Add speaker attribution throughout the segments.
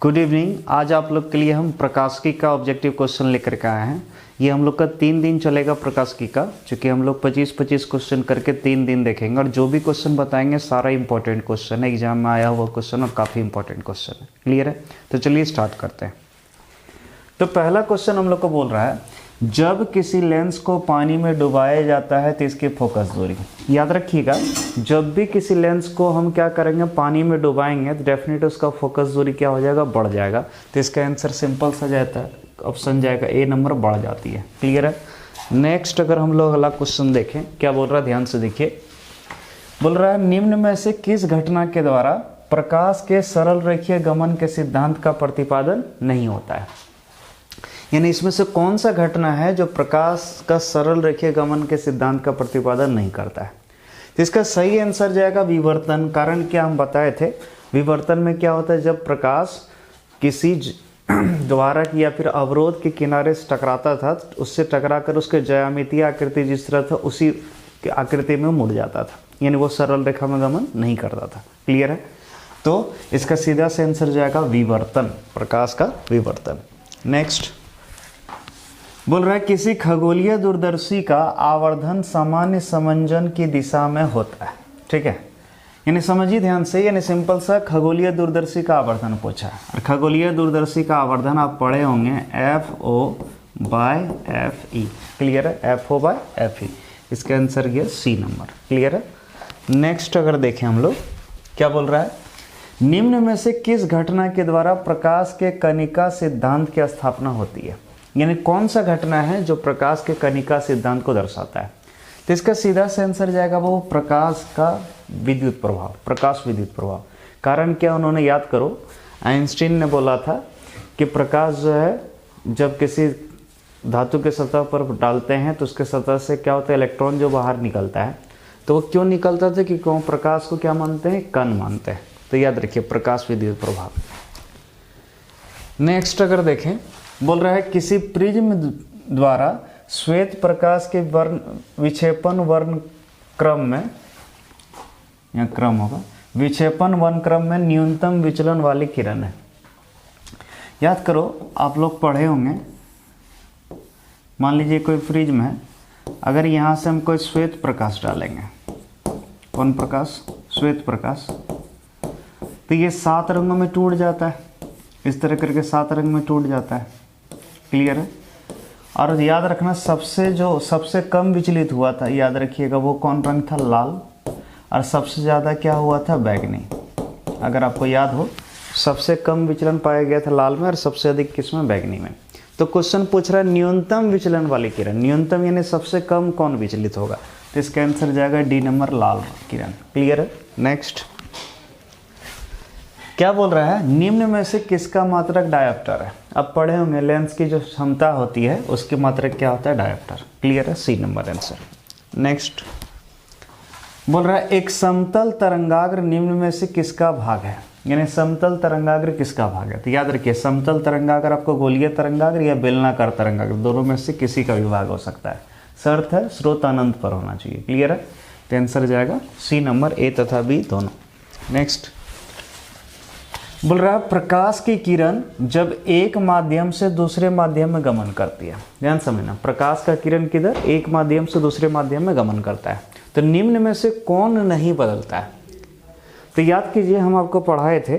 Speaker 1: Good evening. आज आप लोग के लिए हम प्रकाशिकी का ऑब्जेक्टिव क्वेश्चन लेकर के आए हैं। ये हम लोग का 3 दिन चलेगा प्रकाशिकी का, चूँकि हम लोग 25-25 क्वेश्चन करके 3 दिन देखेंगे और जो भी क्वेश्चन बताएंगे सारा इंपॉर्टेंट क्वेश्चन है, एग्जाम में आया हुआ क्वेश्चन और काफ़ी इंपॉर्टेंट क्वेश्चन है। क्लियर है? तो चलिए स्टार्ट करते हैं। तो पहला क्वेश्चन हम लोग को बोल रहा है, जब किसी लेंस को पानी में डुबाया जाता है तो इसकी फोकस दूरी, याद रखिएगा, जब भी किसी लेंस को हम क्या करेंगे, पानी में डुबाएंगे तो डेफिनेट उसका फोकस दूरी क्या हो जाएगा, बढ़ जाएगा। तो इसका आंसर सिंपल सा जाता है, ऑप्शन जाएगा ए नंबर, बढ़ जाती है। क्लियर है? नेक्स्ट अगर हम लोग अगला क्वेश्चन देखें, क्या बोल रहा है, ध्यान से देखिए। बोल रहा है, निम्न में से किस घटना के द्वारा प्रकाश के सरल रेखीय गमन के सिद्धांत का प्रतिपादन नहीं होता है? यानी इसमें से कौन सा घटना है जो प्रकाश का सरल रेखीय गमन के सिद्धांत का प्रतिपादन नहीं करता है? तो इसका सही आंसर जाएगा विवर्तन। कारण क्या हम बताए थे, विवर्तन में क्या होता है, जब प्रकाश किसी द्वारा या फिर अवरोध के किनारे से टकराता था, उससे टकराकर उसके ज्यामितीय आकृति जिस तरह था उसी आकृति में मुड़ जाता था, यानी वो सरल रेखा में गमन नहीं करता था। क्लियर है? तो इसका सीधा से आंसर जाएगा विवर्तन, प्रकाश का विवर्तन। नेक्स्ट बोल रहा है, किसी खगोलीय दूरदर्शी का आवर्धन सामान्य समंजन की दिशा में होता है। ठीक है, यानी समझिए ध्यान से, यानी सिंपल सा खगोलीय दूरदर्शी का आवर्धन पूछा है। और खगोलीय दूरदर्शी का आवर्धन आप पढ़े होंगे FO/FE। क्लियर है? FO/FE, इसका आंसर ये सी नंबर। क्लियर है? नेक्स्ट अगर देखें हम लोग, क्या बोल रहा है, निम्न में से किस घटना के द्वारा प्रकाश के कणिका सिद्धांत की स्थापना होती है? यानी कौन सा घटना है जो प्रकाश के कणिका सिद्धांत को दर्शाता है? तो इसका सीधा से आंसर जाएगा वो प्रकाश का विद्युत प्रभाव, प्रकाश विद्युत प्रभाव। कारण क्या, उन्होंने याद करो, आइंस्टीन ने बोला था कि प्रकाश जो है जब किसी धातु के सतह पर डालते हैं तो उसके सतह से क्या होता है, इलेक्ट्रॉन जो बाहर निकलता है, तो वो क्यों निकलता था, कि क्यों प्रकाश को क्या मानते हैं, कण मानते हैं। तो याद रखिए प्रकाश विद्युत प्रभाव। नेक्स्ट अगर देखें, बोल रहा है, किसी प्रिज्म द्वारा श्वेत प्रकाश के वर्ण विक्षेपण वर्ण क्रम में, या क्रम होगा, विक्षेपण वर्ण क्रम में न्यूनतम विचलन वाली किरण है। याद करो, आप लोग पढ़े होंगे, मान लीजिए कोई प्रिज्म है, अगर यहाँ से हम कोई श्वेत प्रकाश डालेंगे, कौन प्रकाश, श्वेत प्रकाश, तो ये 7 रंगों में टूट जाता है, इस तरह करके 7 रंग में टूट जाता है। क्लियर है? और याद रखना, सबसे कम विचलित हुआ था, याद रखिएगा, वो कौन रंग था, लाल, और सबसे ज़्यादा क्या हुआ था, बैगनी। अगर आपको याद हो, सबसे कम विचलन पाया गया था लाल में और सबसे अधिक किसमें, बैगनी में। तो क्वेश्चन पूछ रहा है न्यूनतम विचलन वाली किरण, न्यूनतम यानी सबसे कम कौन विचलित होगा, तो इसका आंसर जाएगा डी नंबर, लाल किरण। क्लियर है? नेक्स्ट क्या बोल रहा है, निम्न में से किसका मात्रक डायोप्टर है? अब पढ़े होंगे, लेंस की जो क्षमता होती है उसकी मात्रक क्या होता है, डायोप्टर। क्लियर है? सी नंबर आंसर। नेक्स्ट बोल रहा है, एक समतल तरंगाग्र निम्न में से किसका भाग है? यानी समतल तरंगाग्र किसका भाग है? तो याद रखिए, समतल तरंगाग्र आपको गोलीय तरंगाग्र या बेलनाकार तरंगाग्र, दोनों में से किसी का भी भाग हो सकता है। शर्त है स्रोत अनंत पर होना चाहिए। क्लियर है? तो आंसर जाएगा सी नंबर, ए तथा बी दोनों। नेक्स्ट बोल रहा है, प्रकाश की किरण जब एक माध्यम से दूसरे माध्यम में गमन करती है, ध्यान समझना, प्रकाश का किरण किधर, एक माध्यम से दूसरे माध्यम में गमन करता है, तो निम्न में से कौन नहीं बदलता है? तो याद कीजिए, हम आपको पढ़ाए थे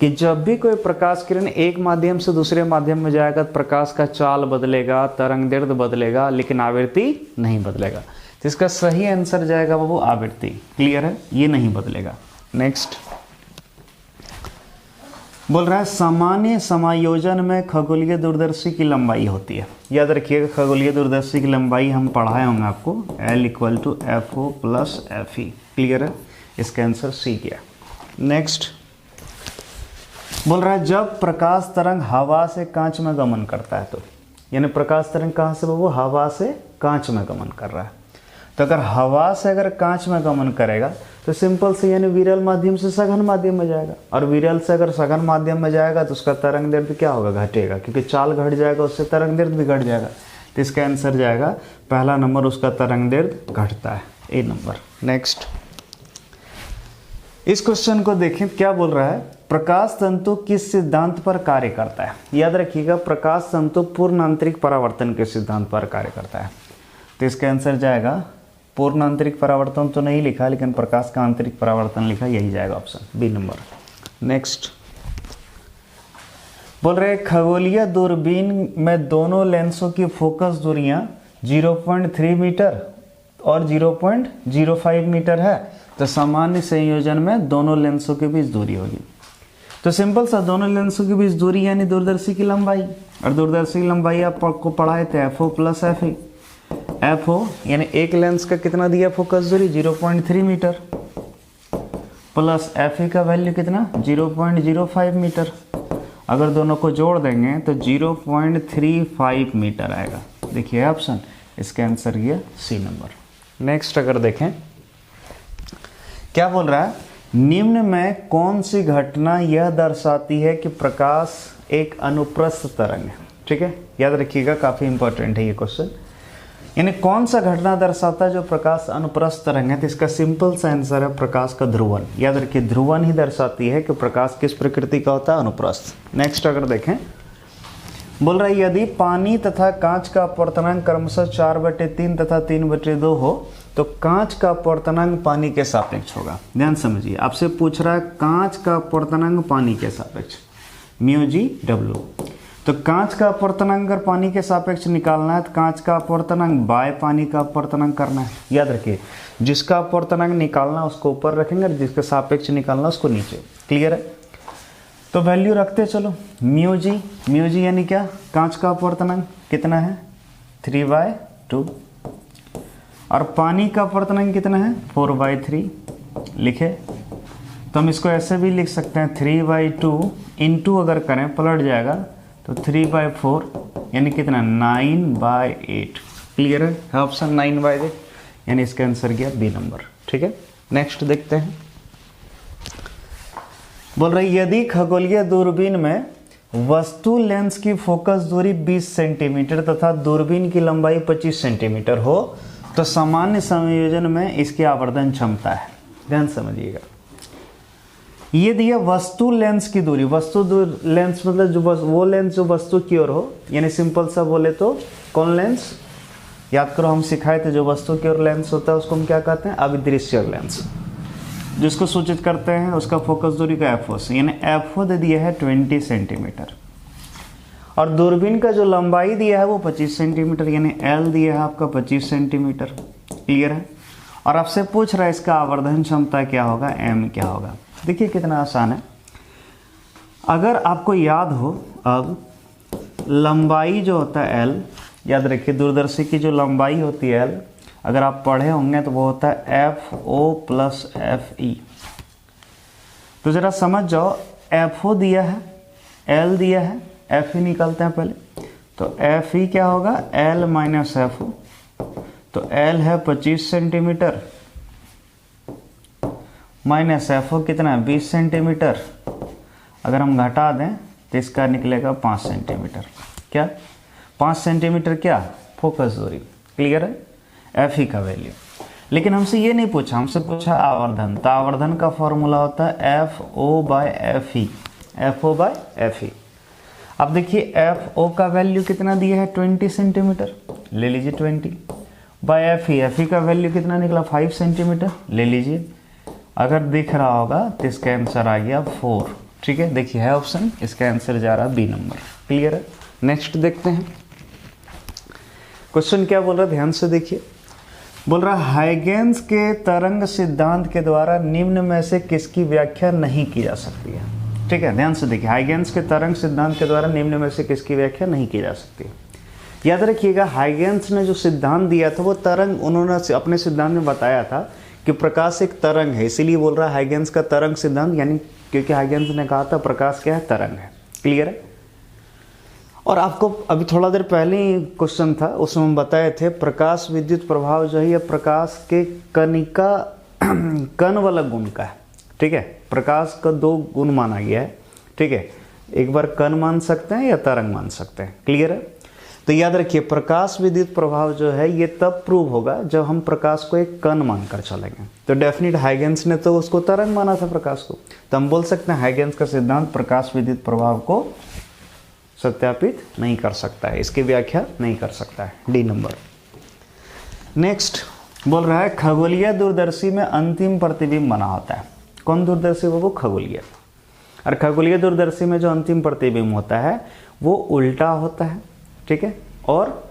Speaker 1: कि जब भी कोई प्रकाश किरण एक माध्यम से दूसरे माध्यम में जाएगा तो प्रकाश का चाल बदलेगा, तरंगदैर्घ्य बदलेगा, लेकिन आवृत्ति नहीं बदलेगा। तो इसका सही आंसर जाएगा वो आवृत्ति। क्लियर है? ये नहीं बदलेगा। नेक्स्ट बोल रहा है, सामान्य समायोजन में खगोलीय दूरदर्शी की लंबाई होती है। याद रखिएगा, खगोलीय दूरदर्शी की लंबाई हम पढ़ाए होंगे आपको, L = FO+FE। क्लियर है? इसका आंसर सी किया। नेक्स्ट बोल रहा है, जब प्रकाश तरंग हवा से कांच में गमन करता है, तो यानी प्रकाश तरंग कहाँ से, वो हवा से कांच में गमन कर रहा है, तो अगर हवा से अगर कांच में गमन करेगा तो सिंपल से यानी विरल माध्यम से सघन माध्यम में जाएगा, और विरल से अगर सघन माध्यम में जाएगा तो उसका तरंगदैर्घ्य क्या होगा, घटेगा, क्योंकि चाल घट जाएगा, उससे तरंगदैर्घ्य भी घट जाएगा। तो इसका आंसर जाएगा पहला नंबर, उसका तरंगदैर्घ्य घटता है, ए नंबर। नेक्स्ट इस क्वेश्चन को देखें, क्या बोल रहा है, प्रकाश तंतु किस सिद्धांत पर कार्य करता है? याद रखिएगा, प्रकाश तंतु पूर्ण आंतरिक परावर्तन के सिद्धांत पर कार्य करता है। तो इसका आंसर जाएगा, पूर्ण आंतरिक परावर्तन तो नहीं लिखा, लेकिन प्रकाश का आंतरिक परावर्तन लिखा, यही जाएगा ऑप्शन बी नंबर। नेक्स्ट बोल रहे खगोलीय दूरबीन में दोनों लेंसों की फोकस दूरियां 0.3 मीटर और 0.05 मीटर है, तो सामान्य संयोजन में दोनों लेंसों के बीच दूरी होगी। तो सिंपल सा, दोनों लेंसों के बीच दूरी यानी दूरदर्शी की लंबाई, और दूरदर्शी की लंबाई आपको पढ़ाए थे FO प्लस FE। FO यानी एक लेंस का कितना दिया फोकस दूरी 0.3 मीटर, प्लस FE का वैल्यू कितना 0.05 मीटर। अगर दोनों को जोड़ देंगे तो 0.35 मीटर आएगा। देखिए ऑप्शन, इसका आंसर ये सी नंबर। नेक्स्ट अगर देखें क्या बोल रहा है, निम्न में कौन सी घटना यह दर्शाती है कि प्रकाश एक अनुप्रस्थ तरंग है? ठीक है, याद रखिएगा, काफ़ी इंपॉर्टेंट है ये क्वेश्चन। यानी कौन सा घटना दर्शाता है जो प्रकाश अनुप्रस्थ तरंग है? तो इसका सिंपल सा आंसर है प्रकाश का ध्रुवन। याद रखिए, ध्रुवन ही दर्शाती है कि प्रकाश किस प्रकृति का होता है, अनुप्रस्थ। नेक्स्ट अगर देखें, बोल रहा है यदि पानी तथा कांच का अपवर्तनांक क्रमशः 4/3 तथा 3/2 हो तो कांच का अपवर्तनांक पानी के सापेक्ष होगा। ध्यान समझिए, आपसे पूछ रहा है कांच का अपवर्तनांक पानी के सापेक्ष, μg/W। तो कांच का अपवर्तनांक अगर पानी के सापेक्ष निकालना है तो कांच का अपवर्तनांक बाय पानी का अपवर्तनांक करना है। याद रखिए, जिसका अपवर्तनांक निकालना उसको ऊपर रखेंगे और जिसका सापेक्ष निकालना उसको नीचे। क्लियर है? तो वैल्यू रखते चलो, μg यानी क्या, कांच का अपवर्तनांक कितना है 3/2, और पानी का अपवर्तनांक कितना है 4/3 लिखे। तो हम इसको ऐसे भी लिख सकते हैं 3/2 इंटू अगर करें पलट जाएगा तो 3/4 यानी कितना 9/8। क्लियर है ऑप्शन 9/8, यानी इसका आंसर गया बी नंबर। ठीक है, नेक्स्ट देखते हैं। बोल रहे यदि खगोलीय दूरबीन में वस्तु लेंस की फोकस दूरी 20 सेंटीमीटर तथा दूरबीन की लंबाई 25 सेंटीमीटर हो तो सामान्य संयोजन में इसकी आवर्धन क्षमता है। ध्यान समझिएगा, ये दिया वस्तु लेंस की दूरी। लेंस मतलब जो वो लेंस जो वस्तु की ओर हो, यानी सिंपल सा बोले तो कौन लेंस, याद करो हम सिखाए थे, जो वस्तु की ओर लेंस होता है उसको हम क्या कहते हैं, अभिदृश्य लेंस, जिसको सूचित करते हैं उसका फोकस दूरी का FO से, यानी FO दे दिया है 20 सेंटीमीटर, और दूरबीन का जो लंबाई दिया है वो 25 सेंटीमीटर, यानी L दिया है आपका 25 सेंटीमीटर। क्लियर है? और आपसे पूछ रहा है इसका आवर्धन क्षमता क्या होगा, M क्या होगा। देखिए कितना आसान है, अगर आपको याद हो, अब लंबाई जो होता है L, याद रखिए दूरदर्शी की जो लंबाई होती है L, अगर आप पढ़े होंगे तो वो होता है FO प्लस FE। तो जरा समझ जाओ, FO दिया है, L दिया है, FE निकालते हैं पहले। तो FE क्या होगा, L माइनस FO। तो L है 25 सेंटीमीटर माइनस FO कितना है 20 सेंटीमीटर। अगर हम घटा दें तो इसका निकलेगा 5 सेंटीमीटर। क्या 5 सेंटीमीटर क्या फोकस दूरी। क्लियर है? FE का वैल्यू। लेकिन हमसे ये नहीं पूछा, हमसे पूछा आवर्धन। तो आवर्धन का फॉर्मूला होता है FO/FE, FO/FE। अब देखिए FO का वैल्यू कितना दिया है 20 सेंटीमीटर, ले लीजिए 20 बाय FE का वैल्यू कितना निकला 5 सेंटीमीटर, ले लीजिए। अगर दिख रहा होगा तो इसका आंसर आ गया 4। ठीक है, देखिए है ऑप्शन, इसका आंसर जा रहा बी नंबर। क्लियर है? नेक्स्ट देखते हैं क्वेश्चन क्या बोल रहा है, ध्यान से देखिए। बोल रहा है हाइगेंस के तरंग सिद्धांत के द्वारा निम्न में से किसकी व्याख्या नहीं की जा सकती है। ठीक है, ध्यान से देखिए, हाइगेंस के तरंग सिद्धांत के द्वारा निम्न में से किसकी व्याख्या नहीं की जा सकती। याद रखिएगा, हाइगेंस ने जो सिद्धांत दिया था वो तरंग, उन्होंने अपने सिद्धांत में बताया था कि प्रकाश एक तरंग है, इसीलिए बोल रहा है हाइगेंस का तरंग सिद्धांत, यानी क्योंकि हाइगेंस ने कहा था प्रकाश क्या है, तरंग है। क्लियर है? और आपको अभी थोड़ा देर पहले ही क्वेश्चन था, उसमें हम बताए थे प्रकाश विद्युत प्रभाव जो है ये प्रकाश के कणिका कण वाला गुण का है। ठीक है, प्रकाश का 2 गुण माना गया है। ठीक है, एक बार कण मान सकते हैं या तरंग मान सकते हैं। क्लियर है? तो याद रखिए प्रकाश विद्युत प्रभाव जो है ये तब प्रूव होगा जब हम प्रकाश को एक कण मानकर चलेंगे। तो डेफिनेट हाइगेंस ने तो उसको तरंग माना था प्रकाश को, तो हम बोल सकते हैं हाइगेंस का सिद्धांत प्रकाश विद्युत प्रभाव को सत्यापित नहीं कर सकता है, इसकी व्याख्या नहीं कर सकता है। D number. नेक्स्ट बोल रहा है खगोलीय दूरदर्शी में अंतिम प्रतिबिंब बना होता है। कौन दूरदर्शी वो खगोलीय। और खगोलीय दूरदर्शी में जो अंतिम प्रतिबिंब होता है वो उल्टा होता है, ठीक है, और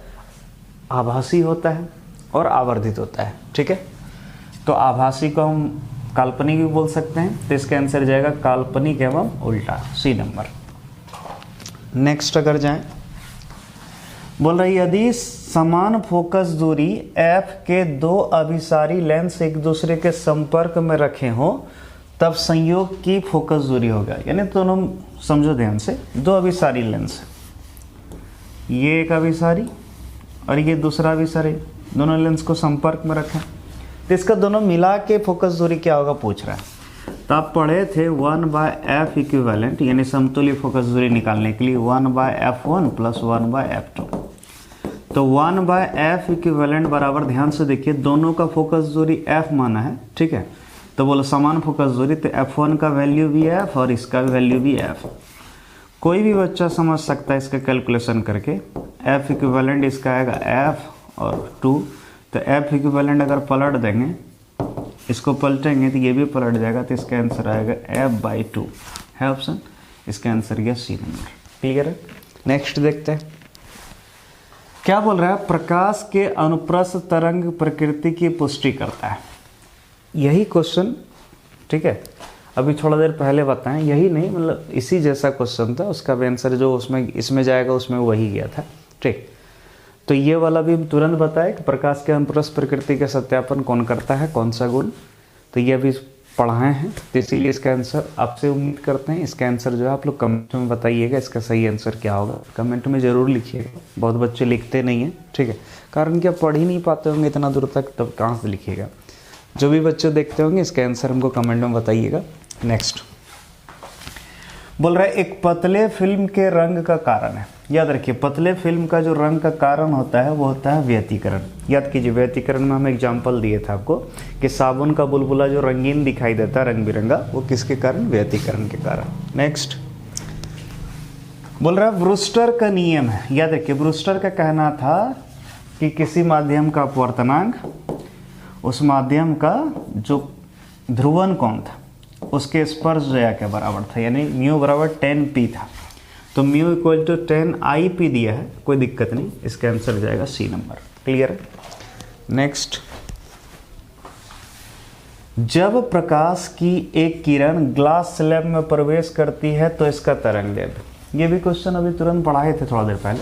Speaker 1: आभासी होता है और आवर्धित होता है, ठीक है। तो आभासी को हम काल्पनिक भी बोल सकते हैं, तो इसका आंसर जाएगा काल्पनिक एवं उल्टा, सी नंबर। नेक्स्ट अगर जाएं, बोल रही यदि समान फोकस दूरी f के दो अभिसारी लेंस एक दूसरे के संपर्क में रखे हो तब संयोग की फोकस दूरी होगा। यानी दोनों समझो ध्यान से, दो अभिसारी लेंस, ये एक अभिसारी और ये दूसरा अभिसारी, दोनों लेंस को संपर्क में रखें तो इसका दोनों मिला के फोकस दूरी क्या होगा पूछ रहा है। तो आप पढ़े थे 1/f इक्विवेलेंट, यानी समतुल्य फोकस दूरी निकालने के लिए 1/f1 + 1/f2। तो 1/f इक्विवेलेंट बराबर, ध्यान से देखिए, दोनों का फोकस दूरी f माना है, ठीक है। तो बोलो समान फोकस दूरी, तो f1 का वैल्यू भी f और इसका वैल्यू भी f। कोई भी बच्चा समझ सकता है इसका कैलकुलेशन करके। f इक्विवेलेंट इसका आएगा f और 2, तो f इक्विवेलेंट अगर पलट देंगे, इसको पलटेंगे तो ये भी पलट जाएगा, तो इसका आंसर आएगा f/2 है ऑप्शन। इसका आंसर गया सी नंबर। क्लियर है। नेक्स्ट देखते हैं क्या बोल रहा है। प्रकाश के अनुप्रस्थ तरंग प्रकृति की पुष्टि करता है। यही क्वेश्चन, ठीक है, अभी थोड़ा देर पहले बताएं, यही नहीं मतलब इसी जैसा क्वेश्चन था, उसका भी आंसर जो उसमें इसमें जाएगा उसमें वही गया था, ठीक। तो ये वाला भी तुरंत बताया कि प्रकाश के अनुप्रस्थ प्रकृति का सत्यापन कौन करता है, कौन सा गुण, तो ये अभी पढ़ाए हैं, तो इसीलिए इसका आंसर आपसे उम्मीद करते हैं। इसका आंसर जो है आप लोग कमेंट में बताइएगा, इसका सही आंसर क्या होगा कमेंट में ज़रूर लिखिएगा। बहुत बच्चे लिखते नहीं हैं, ठीक है, कारण कि आप पढ़ ही नहीं पाते होंगे इतना दूर तक, तब कहाँ से लिखिएगा। जो भी बच्चे देखते होंगे इसका आंसर हमको कमेंट में बताइएगा। नेक्स्ट बोल रहा है एक पतले फिल्म के रंग का कारण है। याद रखिए पतले फिल्म का जो रंग का कारण होता है वो होता है व्यतिकरण। याद कीजिए व्यतिकरण में हम एग्जांपल दिए थे आपको कि साबुन का बुलबुला जो रंगीन दिखाई देता है रंग बिरंगा, वो किसके कारण, व्यतिकरण के कारण। नेक्स्ट बोल रहा है ब्रूस्टर का नियम है। याद रखिए ब्रूस्टर का कहना था कि किसी माध्यम का अपवर्तनांक उस माध्यम का जो ध्रुवन कोण था उसके स्पर्श रेखा के बराबर था, यानी म्यू बराबर 10p था। तो म्यू इक्वल टू 10IP दिया है, कोई दिक्कत नहीं, इसका आंसर जाएगा सी नंबर। क्लियर है। नेक्स्ट जब प्रकाश की एक किरण ग्लास स्लैब में प्रवेश करती है तो इसका तरंगदैर्घ्य। ये भी क्वेश्चन अभी तुरंत पढ़ाए थे थोड़ा देर पहले।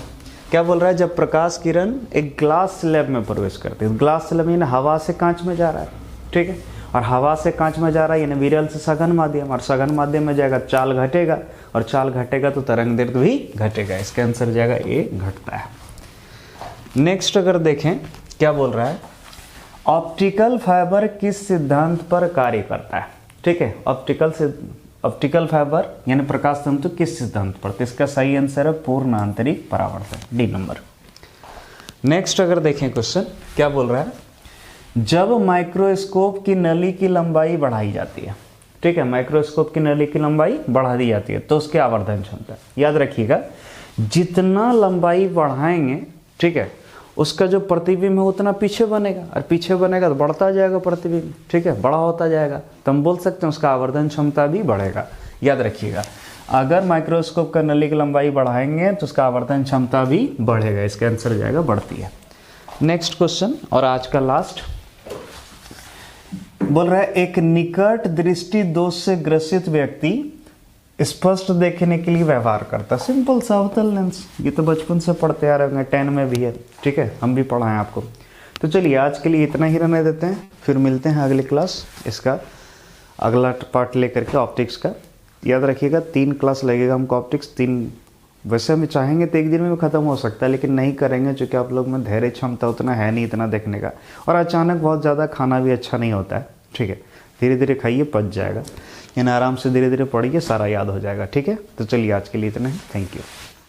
Speaker 1: क्या बोल रहा है, जब प्रकाश किरण एक ग्लास स्लैब में प्रवेश करती है, ग्लास स्लैब यानी हवा से कांच में जा रहा है, ठीक है, और हवा से कांच में जा रहा है यानी विरल से सघन माध्यम, और सघन माध्यम में जाएगा चाल घटेगा, और चाल घटेगा तो तरंगदैर्घ्य भी घटेगा। इसका आंसर जाएगा ए, घटता है। नेक्स्ट अगर देखें क्या बोल रहा है, ऑप्टिकल फाइबर किस सिद्धांत पर कार्य करता है, ठीक है। ऑप्टिकल फाइबर यानी प्रकाश तंतु किस सिद्धांत पर, तो इसका सही आंसर है पूर्ण आंतरिक परावर्तन, डी नंबर। नेक्स्ट अगर देखें क्वेश्चन क्या बोल रहा है, जब माइक्रोस्कोप की नली की लंबाई बढ़ाई जाती है, ठीक है, माइक्रोस्कोप की नली की लंबाई बढ़ा दी जाती है तो उसकी आवर्धन क्षमता, याद रखिएगा जितना लंबाई बढ़ाएंगे, ठीक है, उसका जो प्रतिबिंब है उतना पीछे बनेगा, और पीछे बनेगा तो बढ़ता जाएगा प्रतिबिंब, ठीक है, बड़ा होता जाएगा, तो हम बोल सकते हैं उसका आवर्धन क्षमता भी बढ़ेगा। याद रखिएगा अगर माइक्रोस्कोप का नली की लंबाई बढ़ाएंगे तो उसका आवर्धन क्षमता भी बढ़ेगा, इसका आंसर जाएगा बढ़ती है। नेक्स्ट क्वेश्चन और आज का लास्ट बोल रहा है एक निकट दृष्टि दोष से ग्रसित व्यक्ति स्पष्ट देखने के लिए व्यवहार करता है। सिंपल सा अवतल लेंस, ये तो बचपन से पढ़ते आ रहे होंगे, 10 में भी है, ठीक है, हम भी पढ़ाएं आपको। तो चलिए आज के लिए इतना ही रहने देते हैं, फिर मिलते हैं अगली क्लास, इसका अगला पार्ट लेकर के ऑप्टिक्स का। याद रखिएगा 3 क्लास लगेगा हमको ऑप्टिक्स, 3 वैसे हम चाहेंगे तो एक दिन में ख़त्म हो सकता है, लेकिन नहीं करेंगे क्योंकि आप लोग में धैर्य क्षमता उतना है नहीं इतना देखने का, और अचानक बहुत ज़्यादा खाना भी अच्छा नहीं होता है, ठीक है। धीरे धीरे खाइए, पच जाएगा, यानी आराम से धीरे धीरे पढ़िए, सारा याद हो जाएगा, ठीक है। तो चलिए आज के लिए इतना ही, थैंक यू।